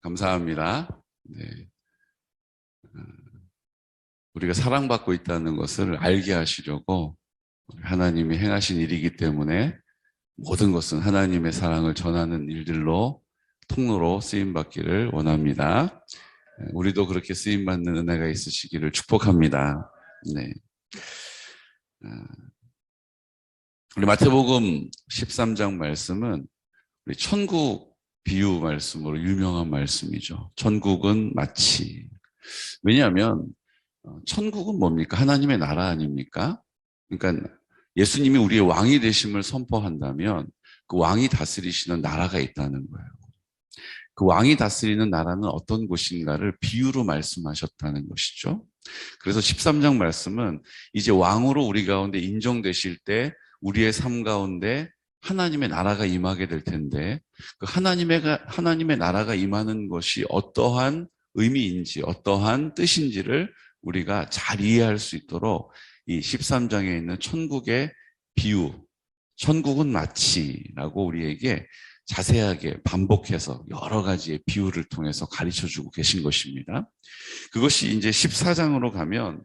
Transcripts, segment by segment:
감사합니다. 네. 우리가 사랑받고 있다는 것을 알게 하시려고 하나님이 행하신 일이기 때문에 모든 것은 하나님의 사랑을 전하는 일들로 통로로 쓰임받기를 원합니다. 우리도 그렇게 쓰임받는 은혜가 있으시기를 축복합니다. 네. 우리 마태복음 13장 말씀은 우리 천국 비유 말씀으로 유명한 말씀이죠. 천국은 마치. 왜냐하면 천국은 뭡니까? 하나님의 나라 아닙니까? 그러니까 예수님이 우리의 왕이 되심을 선포한다면 그 왕이 다스리시는 나라가 있다는 거예요. 그 왕이 다스리는 나라는 어떤 곳인가를 비유로 말씀하셨다는 것이죠. 그래서 13장 말씀은 이제 왕으로 우리 가운데 인정되실 때 우리의 삶 가운데 하나님의 나라가 임하게 될 텐데 그 하나님의 나라가 임하는 것이 어떠한 의미인지 어떠한 뜻인지를 우리가 잘 이해할 수 있도록 이 13장에 있는 천국의 비유, 천국은 마치라고 우리에게 자세하게 반복해서 여러 가지의 비유를 통해서 가르쳐주고 계신 것입니다. 그것이 이제 14장으로 가면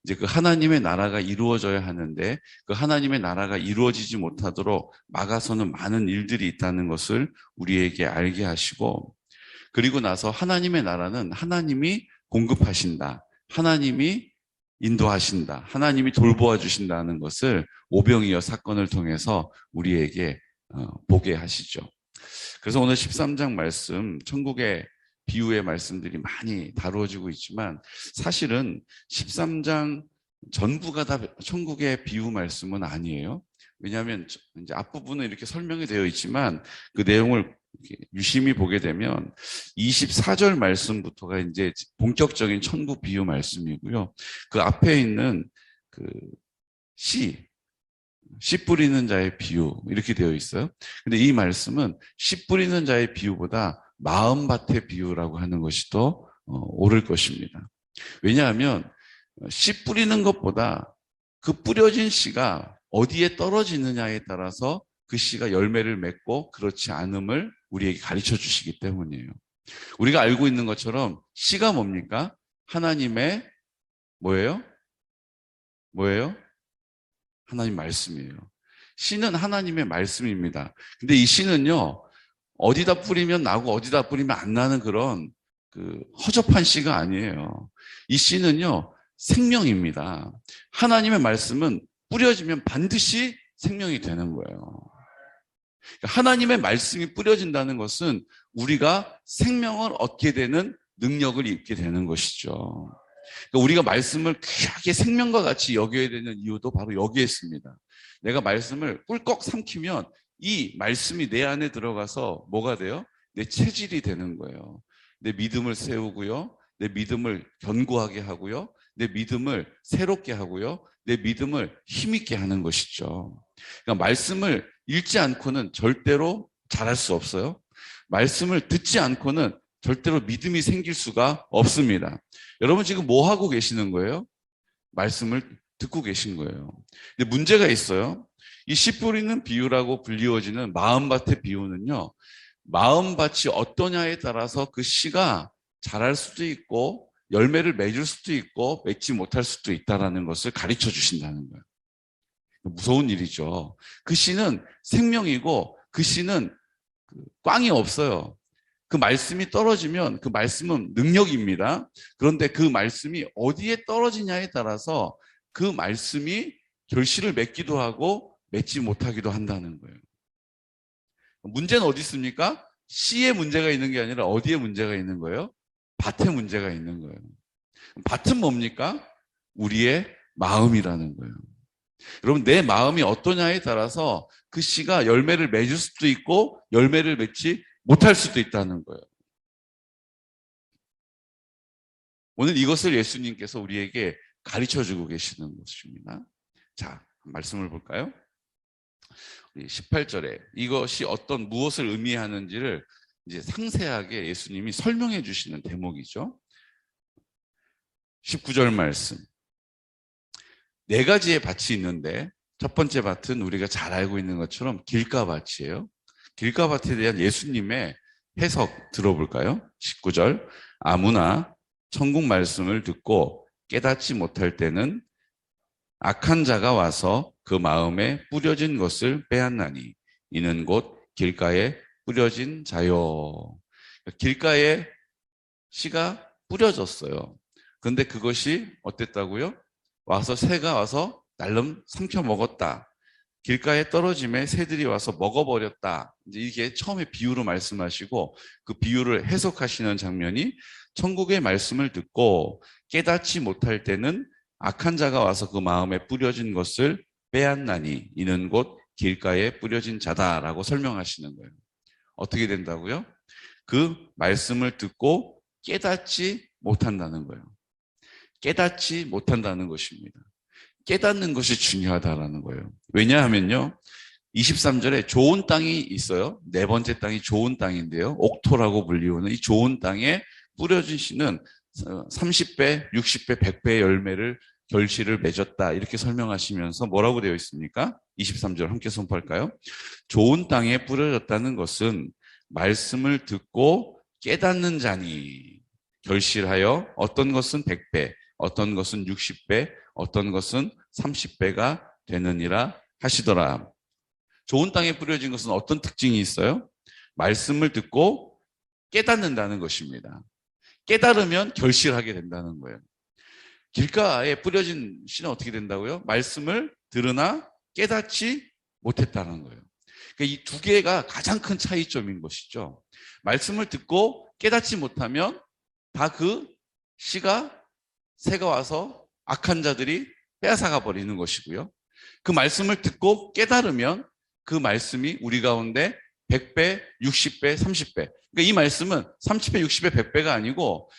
이제 그 하나님의 나라가 이루어져야 하는데 그 하나님의 나라가 이루어지지 못하도록 막아서는 많은 일들이 있다는 것을 우리에게 알게 하시고, 그리고 나서 하나님의 나라는 하나님이 공급하신다, 하나님이 인도하신다, 하나님이 돌보아 주신다는 것을 오병이어 사건을 통해서 우리에게 보게 하시죠. 그래서 오늘 13장 말씀, 천국의 비유의 말씀들이 많이 다루어지고 있지만 사실은 13장 전부가 다 천국의 비유 말씀은 아니에요. 왜냐하면 이제 앞부분은 이렇게 설명이 되어 있지만 그 내용을 유심히 보게 되면 24절 말씀부터가 이제 본격적인 천국 비유 말씀이고요. 그 앞에 있는 그 씨 뿌리는 자의 비유 이렇게 되어 있어요. 근데 이 말씀은 씨 뿌리는 자의 비유보다 마음밭의 비유라고 하는 것이 더 옳을 것입니다. 왜냐하면 씨 뿌리는 것보다 그 뿌려진 씨가 어디에 떨어지느냐에 따라서 그 씨가 열매를 맺고 그렇지 않음을 우리에게 가르쳐 주시기 때문이에요. 우리가 알고 있는 것처럼 씨가 뭡니까? 하나님의 뭐예요? 하나님 말씀이에요. 씨는 하나님의 말씀입니다. 근데 이 씨는요, 어디다 뿌리면 나고 어디다 뿌리면 안 나는 그런 허접한 씨가 아니에요. 이 씨는요, 생명입니다. 하나님의 말씀은 뿌려지면 반드시 생명이 되는 거예요. 하나님의 말씀이 뿌려진다는 것은 우리가 생명을 얻게 되는 능력을 입게 되는 것이죠. 그러니까 우리가 말씀을 귀하게 생명과 같이 여겨야 되는 이유도 바로 여기에 있습니다. 내가 말씀을 꿀꺽 삼키면 이 말씀이 내 안에 들어가서 뭐가 돼요? 내 체질이 되는 거예요. 내 믿음을 세우고요. 내 믿음을 견고하게 하고요. 내 믿음을 새롭게 하고요. 내 믿음을 힘있게 하는 것이죠. 그러니까 말씀을 읽지 않고는 절대로 잘할 수 없어요. 말씀을 듣지 않고는 절대로 믿음이 생길 수가 없습니다. 여러분 지금 뭐 하고 계시는 거예요? 말씀을 듣고 계신 거예요. 근데 문제가 있어요. 이 씨 뿌리는 비유라고 불리워지는 마음밭의 비유는요, 마음밭이 어떠냐에 따라서 그 씨가 자랄 수도 있고 열매를 맺을 수도 있고 맺지 못할 수도 있다는 것을 가르쳐 주신다는 거예요. 무서운 일이죠. 그 씨는 생명이고 그 씨는 꽝이 없어요. 그 말씀이 떨어지면 그 말씀은 능력입니다. 그런데 그 말씀이 어디에 떨어지냐에 따라서 그 말씀이 결실을 맺기도 하고 맺지 못하기도 한다는 거예요. 문제는 어디 있습니까? 씨에 문제가 있는 게 아니라 어디에 문제가 있는 거예요? 밭에 문제가 있는 거예요. 밭은 뭡니까? 우리의 마음이라는 거예요. 여러분, 내 마음이 어떠냐에 따라서 그 씨가 열매를 맺을 수도 있고 열매를 맺지 못할 수도 있다는 거예요. 오늘 이것을 예수님께서 우리에게 가르쳐주고 계시는 것입니다. 자, 말씀을 볼까요? 18절에 이것이 무엇을 의미하는지를 이제 상세하게 예수님이 설명해 주시는 대목이죠. 19절 말씀. 4가지의 밭이 있는데 첫 번째 밭은 우리가 잘 알고 있는 것처럼 길가밭이에요. 길가밭에 대한 예수님의 해석 들어볼까요? 19절. 아무나 천국 말씀을 듣고 깨닫지 못할 때는 악한 자가 와서 그 마음에 뿌려진 것을 빼앗나니 이는 곧 길가에 뿌려진 자요. 길가에 씨가 뿌려졌어요. 근데 그것이 어땠다고요? 와서 새가 와서 날름 삼켜 먹었다. 길가에 떨어짐에 새들이 와서 먹어버렸다. 이제 이게 처음에 비유로 말씀하시고 그 비유를 해석하시는 장면이 천국의 말씀을 듣고 깨닫지 못할 때는 악한 자가 와서 그 마음에 뿌려진 것을 빼앗나니 이는 곧 길가에 뿌려진 자다라고 설명하시는 거예요. 어떻게 된다고요? 그 말씀을 듣고 깨닫지 못한다는 거예요. 깨닫지 못한다는 것입니다. 깨닫는 것이 중요하다라는 거예요. 왜냐하면요. 23절에 좋은 땅이 있어요. 네 번째 땅이 좋은 땅인데요. 옥토라고 불리우는 이 좋은 땅에 뿌려진 씨는 30배, 60배, 100배의 열매를 결실을 맺었다. 이렇게 설명하시면서 뭐라고 되어 있습니까? 23절 함께 선포할까요? 좋은 땅에 뿌려졌다는 것은 말씀을 듣고 깨닫는 자니 결실하여 어떤 것은 100배, 어떤 것은 60배, 어떤 것은 30배가 되느니라 하시더라. 좋은 땅에 뿌려진 것은 어떤 특징이 있어요? 말씀을 듣고 깨닫는다는 것입니다. 깨달으면 결실하게 된다는 거예요. 길가에 뿌려진 씨는 어떻게 된다고요? 말씀을 들으나 깨닫지 못했다는 거예요. 그러니까 이 두 개가 가장 큰 차이점인 것이죠. 말씀을 듣고 깨닫지 못하면 다 그 씨가 새가 와서 악한 자들이 빼앗아가 버리는 것이고요. 그 말씀을 듣고 깨달으면 그 말씀이 우리 가운데 100배, 60배, 30배. 그러니까 이 말씀은 30배, 60배, 100배가 아니고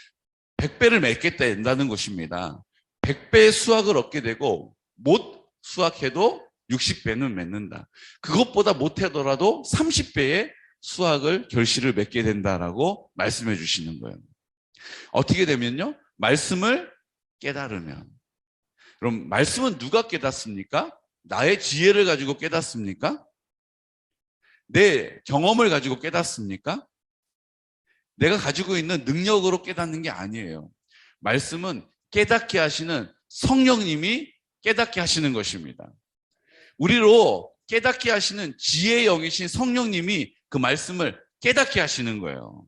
100배를 맺게 된다는 것입니다. 100배의 수확을 얻게 되고 못 수확해도 60배는 맺는다. 그것보다 못하더라도 30배의 수확을 결실을 맺게 된다라고 말씀해 주시는 거예요. 어떻게 되면요? 말씀을 깨달으면. 그럼 말씀은 누가 깨닫습니까? 나의 지혜를 가지고 깨닫습니까? 내 경험을 가지고 깨닫습니까? 내가 가지고 있는 능력으로 깨닫는 게 아니에요. 말씀은 깨닫게 하시는 성령님이 깨닫게 하시는 것입니다. 우리로 깨닫게 하시는 지혜의 영이신 성령님이 그 말씀을 깨닫게 하시는 거예요.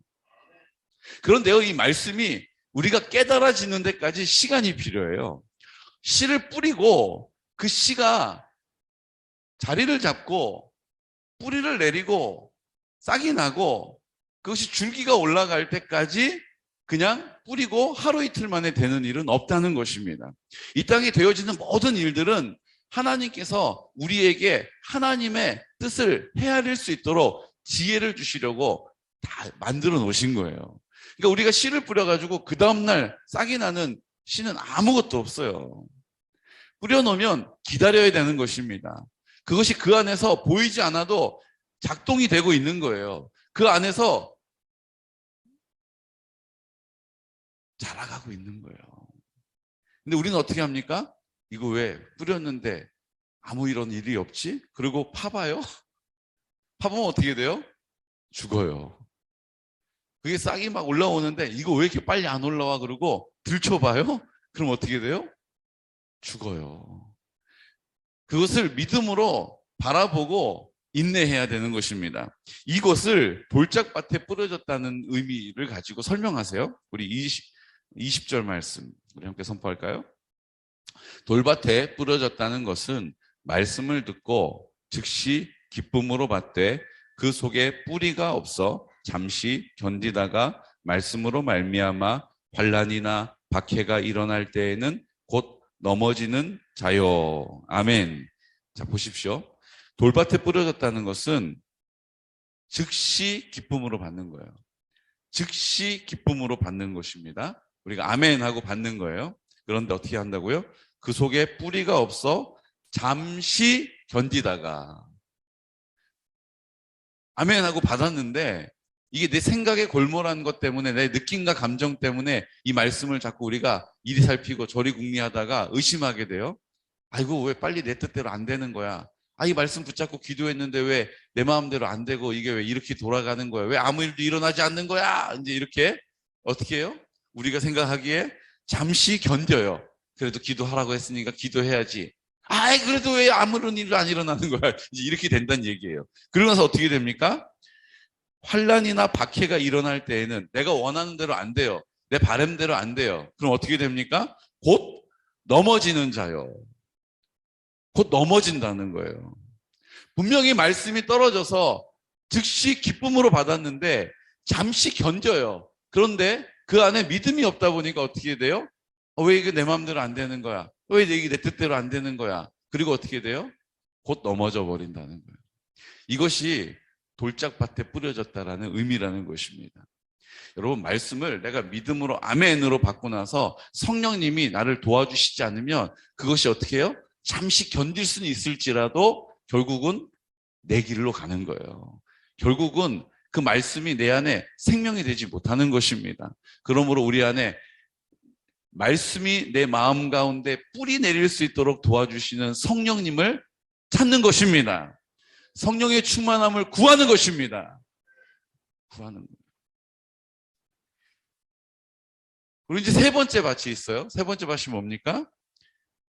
그런데요, 이 말씀이 우리가 깨달아지는 데까지 시간이 필요해요. 씨를 뿌리고 그 씨가 자리를 잡고 뿌리를 내리고 싹이 나고 그것이 줄기가 올라갈 때까지 그냥 뿌리고 하루 이틀 만에 되는 일은 없다는 것입니다. 이 땅에 되어지는 모든 일들은 하나님께서 우리에게 하나님의 뜻을 헤아릴 수 있도록 지혜를 주시려고 다 만들어 놓으신 거예요. 그러니까 우리가 씨를 뿌려가지고 그 다음날 싹이 나는 씨는 아무것도 없어요. 뿌려놓으면 기다려야 되는 것입니다. 그것이 그 안에서 보이지 않아도 작동이 되고 있는 거예요. 그 안에서 자라가고 있는 거예요. 근데 우리는 어떻게 합니까? 이거 왜 뿌렸는데 아무 이런 일이 없지? 그리고 파봐요? 파보면 어떻게 돼요? 죽어요. 그게 싹이 막 올라오는데 이거 왜 이렇게 빨리 안 올라와? 그러고 들춰봐요? 그럼 어떻게 돼요? 죽어요. 그것을 믿음으로 바라보고 인내해야 되는 것입니다. 이것을 돌짝밭에 뿌려졌다는 의미를 가지고 설명하세요. 우리 20절 말씀 우리 함께 선포할까요? 돌밭에 뿌려졌다는 것은 말씀을 듣고 즉시 기쁨으로 받되 그 속에 뿌리가 없어 잠시 견디다가 말씀으로 말미암아 환난이나 박해가 일어날 때에는 곧 넘어지는 자요. 아멘. 자, 보십시오. 돌밭에 뿌려졌다는 것은 즉시 기쁨으로 받는 거예요. 즉시 기쁨으로 받는 것입니다. 우리가 아멘 하고 받는 거예요. 그런데 어떻게 한다고요? 그 속에 뿌리가 없어 잠시 견디다가 아멘 하고 받았는데 이게 내 생각에 골몰한 것 때문에 내 느낌과 감정 때문에 이 말씀을 자꾸 우리가 이리 살피고 저리 궁리하다가 의심하게 돼요. 아이고 왜 빨리 내 뜻대로 안 되는 거야. 이 말씀 붙잡고 기도했는데 왜 내 마음대로 안 되고 이게 왜 이렇게 돌아가는 거야? 왜 아무 일도 일어나지 않는 거야? 이제 이렇게 어떻게 해요? 우리가 생각하기에 잠시 견뎌요. 그래도 기도하라고 했으니까 기도해야지. 그래도 왜 아무런 일도 안 일어나는 거야? 이제 이렇게 된다는 얘기예요. 그러고 나서 어떻게 됩니까? 환란이나 박해가 일어날 때에는 내가 원하는 대로 안 돼요. 내 바람대로 안 돼요. 그럼 어떻게 됩니까? 곧 넘어지는 자요. 곧 넘어진다는 거예요. 분명히 말씀이 떨어져서 즉시 기쁨으로 받았는데 잠시 견뎌요. 그런데 그 안에 믿음이 없다 보니까 어떻게 돼요? 왜 이게 내 마음대로 안 되는 거야? 왜 이게 내 뜻대로 안 되는 거야? 그리고 어떻게 돼요? 곧 넘어져 버린다는 거예요. 이것이 돌짝밭에 뿌려졌다라는 의미라는 것입니다. 여러분, 말씀을 내가 믿음으로 아멘으로 받고 나서 성령님이 나를 도와주시지 않으면 그것이 어떻게 해요? 잠시 견딜 수는 있을지라도 결국은 내 길로 가는 거예요. 결국은 그 말씀이 내 안에 생명이 되지 못하는 것입니다. 그러므로 우리 안에 말씀이 내 마음 가운데 뿌리 내릴 수 있도록 도와주시는 성령님을 찾는 것입니다. 성령의 충만함을 구하는 것입니다. 구하는 거예요. 그리고 이제 세 번째 밭이 있어요. 세 번째 밭이 뭡니까?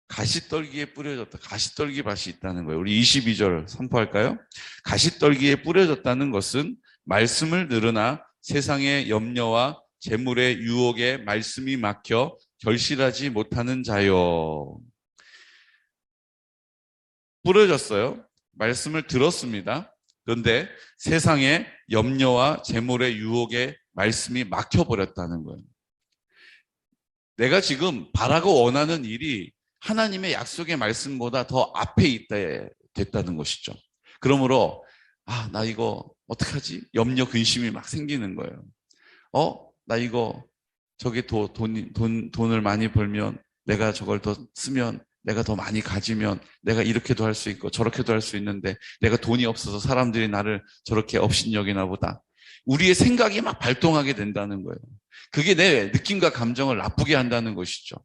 가시떨기에 뿌려졌다. 가시떨기 밭이 있다는 거예요. 우리 22절 선포할까요? 가시떨기에 뿌려졌다는 것은 말씀을 들으나 세상의 염려와 재물의 유혹에 말씀이 막혀 결실하지 못하는 자요. 뿌려졌어요. 말씀을 들었습니다. 그런데 세상의 염려와 재물의 유혹에 말씀이 막혀버렸다는 거예요. 내가 지금 바라고 원하는 일이 하나님의 약속의 말씀보다 더 앞에 됐다는 것이죠. 그러므로 나 이거 어떡하지? 염려 근심이 막 생기는 거예요. 나 이거 저게 돈을 많이 벌면 내가 저걸 더 쓰면 내가 더 많이 가지면 내가 이렇게도 할 수 있고 저렇게도 할 수 있는데 내가 돈이 없어서 사람들이 나를 저렇게 업신여기나 보다. 우리의 생각이 막 발동하게 된다는 거예요. 그게 내 느낌과 감정을 나쁘게 한다는 것이죠.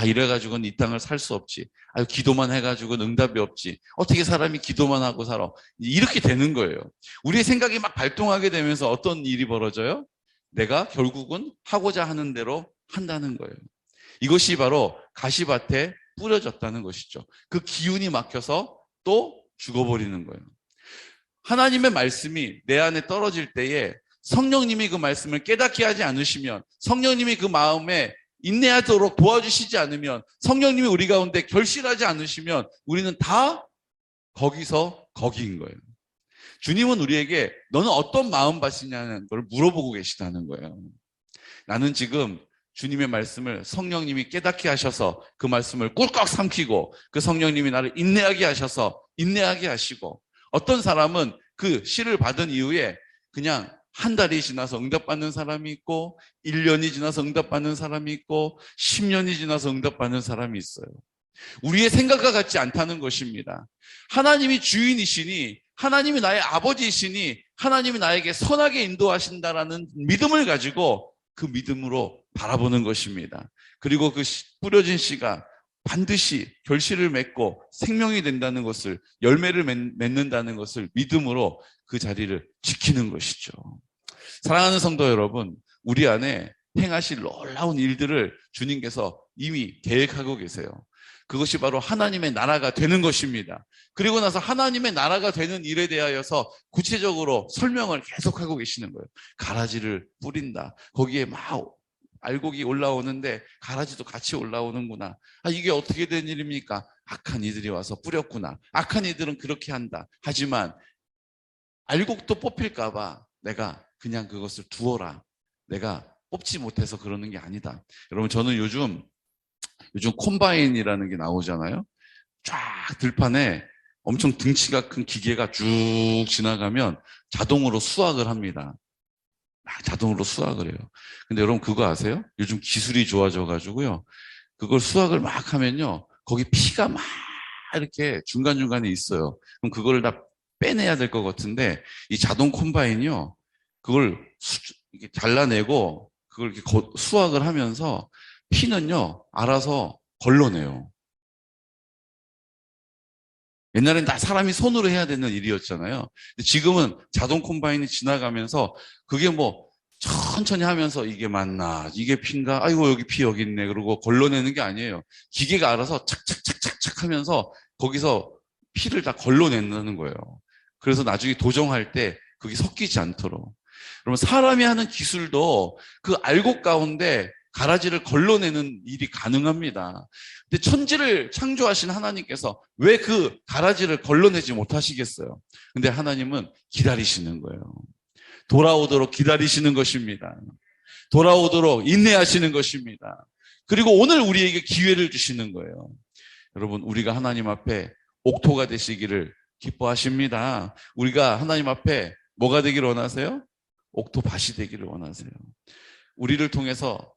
이래가지고는 이 땅을 살 수 없지. 기도만 해가지고는 응답이 없지. 어떻게 사람이 기도만 하고 살아. 이렇게 되는 거예요. 우리의 생각이 막 발동하게 되면서 어떤 일이 벌어져요? 내가 결국은 하고자 하는 대로 한다는 거예요. 이것이 바로 가시밭에 뿌려졌다는 것이죠. 그 기운이 막혀서 또 죽어버리는 거예요. 하나님의 말씀이 내 안에 떨어질 때에 성령님이 그 말씀을 깨닫게 하지 않으시면, 성령님이 그 마음에 인내하도록 도와주시지 않으면, 성령님이 우리 가운데 결실하지 않으시면 우리는 다 거기서 거기인 거예요. 주님은 우리에게 너는 어떤 마음밭이냐는 걸 물어보고 계시다는 거예요. 나는 지금 주님의 말씀을 성령님이 깨닫게 하셔서 그 말씀을 꿀꺽 삼키고, 그 성령님이 나를 인내하게 하셔서 인내하게 하시고, 어떤 사람은 그 시를 받은 이후에 그냥 한 달이 지나서 응답받는 사람이 있고, 1년이 지나서 응답받는 사람이 있고, 10년이 지나서 응답받는 사람이 있어요. 우리의 생각과 같지 않다는 것입니다. 하나님이 주인이시니, 하나님이 나의 아버지이시니, 하나님이 나에게 선하게 인도하신다라는 믿음을 가지고 그 믿음으로 바라보는 것입니다. 그리고 그 뿌려진 씨가 반드시 결실을 맺고 생명이 된다는 것을, 열매를 맺는다는 것을 믿음으로 그 자리를 지키는 것이죠. 사랑하는 성도 여러분, 우리 안에 행하실 놀라운 일들을 주님께서 이미 계획하고 계세요. 그것이 바로 하나님의 나라가 되는 것입니다. 그리고 나서 하나님의 나라가 되는 일에 대하여서 구체적으로 설명을 계속하고 계시는 거예요. 가라지를 뿌린다. 거기에 막 알곡이 올라오는데 가라지도 같이 올라오는구나. 이게 어떻게 된 일입니까? 악한 이들이 와서 뿌렸구나. 악한 이들은 그렇게 한다. 하지만 알곡도 뽑힐까 봐 내가 그냥 그것을 두어라. 내가 뽑지 못해서 그러는 게 아니다. 여러분, 저는 요즘 콤바인이라는 게 나오잖아요. 쫙 들판에 엄청 등치가 큰 기계가 쭉 지나가면 자동으로 수확을 합니다. 자동으로 수확을 해요. 근데 여러분 그거 아세요? 요즘 기술이 좋아져 가지고요. 그걸 수확을 막 하면요. 거기 피가 막 이렇게 중간중간에 있어요. 그럼 그걸 다 빼내야 될 것 같은데, 이 자동 콤바인이요. 그걸 이렇게 잘라내고 그걸 이렇게 수확을 하면서 피는요, 알아서 걸러내요. 옛날엔 다 사람이 손으로 해야 되는 일이었잖아요. 근데 지금은 자동 콤바인이 지나가면서 그게 뭐 천천히 하면서 이게 맞나? 이게 피인가? 아이고, 여기 피 여기 있네. 그러고 걸러내는 게 아니에요. 기계가 알아서 착착착착착 하면서 거기서 피를 다 걸러낸다는 거예요. 그래서 나중에 도정할 때 그게 섞이지 않도록. 그러면 사람이 하는 기술도 그 알곡 가운데 가라지를 걸러내는 일이 가능합니다. 근데 천지를 창조하신 하나님께서 왜 그 가라지를 걸러내지 못하시겠어요? 근데 하나님은 기다리시는 거예요. 돌아오도록 기다리시는 것입니다. 돌아오도록 인내하시는 것입니다. 그리고 오늘 우리에게 기회를 주시는 거예요. 여러분, 우리가 하나님 앞에 옥토가 되시기를 기뻐하십니다. 우리가 하나님 앞에 뭐가 되기를 원하세요? 옥토밭이 되기를 원하세요. 우리를 통해서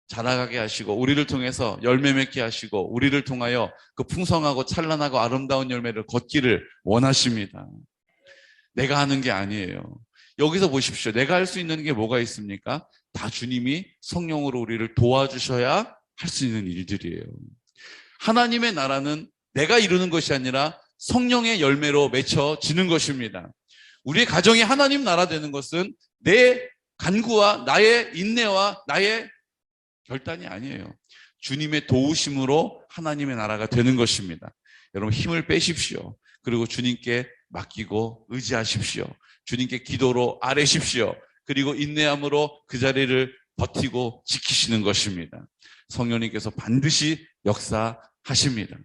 자라가게 하시고, 우리를 통해서 열매 맺게 하시고, 우리를 통하여 그 풍성하고 찬란하고 아름다운 열매를 걷기를 원하십니다. 내가 하는 게 아니에요. 여기서 보십시오. 내가 할 수 있는 게 뭐가 있습니까? 다 주님이 성령으로 우리를 도와주셔야 할 수 있는 일들이에요. 하나님의 나라는 내가 이루는 것이 아니라 성령의 열매로 맺혀지는 것입니다. 우리의 가정이 하나님 나라 되는 것은 내 간구와 나의 인내와 나의 결단이 아니에요. 주님의 도우심으로 하나님의 나라가 되는 것입니다. 여러분, 힘을 빼십시오. 그리고 주님께 맡기고 의지하십시오. 주님께 기도로 아뢰십시오. 그리고 인내함으로 그 자리를 버티고 지키시는 것입니다. 성령님께서 반드시 역사하십니다.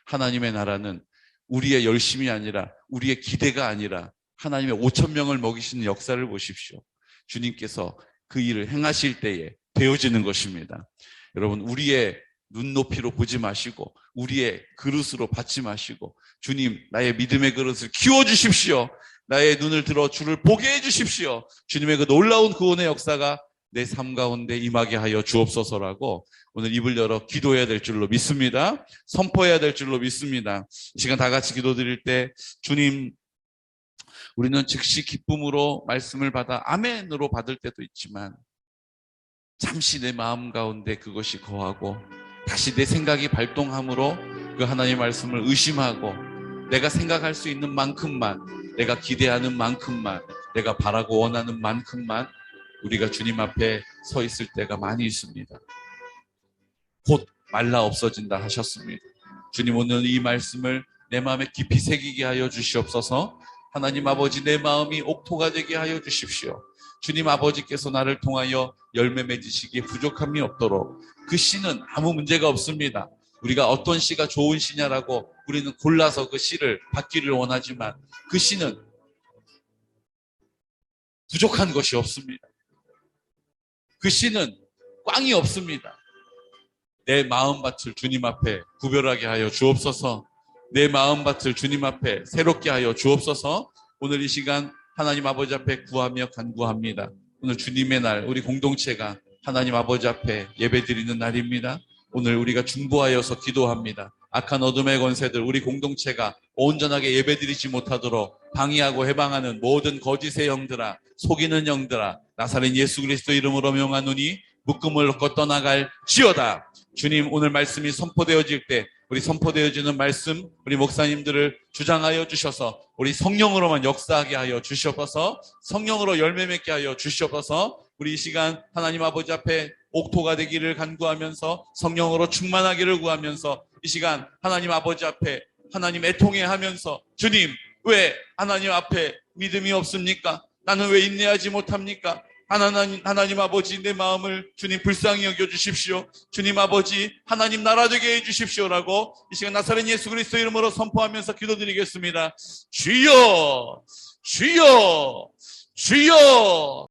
하나님의 나라는 우리의 열심이 아니라, 우리의 기대가 아니라 하나님의 5천 명을 먹이시는 역사를 보십시오. 주님께서 그 일을 행하실 때에 되어지는 것입니다. 여러분, 우리의 눈높이로 보지 마시고 우리의 그릇으로 받지 마시고, 주님, 나의 믿음의 그릇을 키워주십시오. 나의 눈을 들어 주를 보게 해주십시오. 주님의 그 놀라운 구원의 역사가 내 삶 가운데 임하게 하여 주옵소서라고 오늘 입을 열어 기도해야 될 줄로 믿습니다. 선포해야 될 줄로 믿습니다. 이 시간 다 같이 기도드릴 때, 주님, 우리는 즉시 기쁨으로 말씀을 받아 아멘으로 받을 때도 있지만 잠시 내 마음 가운데 그것이 거하고 다시 내 생각이 발동함으로 그 하나님의 말씀을 의심하고 내가 생각할 수 있는 만큼만, 내가 기대하는 만큼만, 내가 바라고 원하는 만큼만 우리가 주님 앞에 서 있을 때가 많이 있습니다. 곧 말라 없어진다 하셨습니다. 주님, 오늘 이 말씀을 내 마음에 깊이 새기게 하여 주시옵소서. 하나님 아버지, 내 마음이 옥토가 되게 하여 주십시오. 주님 아버지께서 나를 통하여 열매 맺으시기에 부족함이 없도록, 그 씨는 아무 문제가 없습니다. 우리가 어떤 씨가 좋은 씨냐라고 우리는 골라서 그 씨를 받기를 원하지만 그 씨는 부족한 것이 없습니다. 그 씨는 꽝이 없습니다. 내 마음밭을 주님 앞에 구별하게 하여 주옵소서. 내 마음밭을 주님 앞에 새롭게 하여 주옵소서. 오늘 이 시간 하나님 아버지 앞에 구하며 간구합니다. 오늘 주님의 날, 우리 공동체가 하나님 아버지 앞에 예배드리는 날입니다. 오늘 우리가 중보하여서 기도합니다. 악한 어둠의 권세들, 우리 공동체가 온전하게 예배드리지 못하도록 방해하고 해방하는 모든 거짓의 영들아, 속이는 영들아, 나사렛 예수 그리스도 이름으로 명하노니 묶음을 걷고 떠나갈 지어다. 주님, 오늘 말씀이 선포되어질 때 우리 선포되어지는 말씀, 우리 목사님들을 주장하여 주셔서 우리 성령으로만 역사하게 하여 주시옵소서. 성령으로 열매 맺게 하여 주시옵소서. 우리 이 시간 하나님 아버지 앞에 옥토가 되기를 간구하면서 성령으로 충만하기를 구하면서 이 시간 하나님 아버지 앞에 하나님 애통해 하면서, 주님, 왜 하나님 앞에 믿음이 없습니까? 나는 왜 인내하지 못합니까? 하나님 아버지, 내 마음을 주님 불쌍히 여겨주십시오. 주님 아버지, 하나님 나라 되게 해주십시오라고 이 시간 나사렛 예수 그리스도 이름으로 선포하면서 기도드리겠습니다. 주여, 주여, 주여.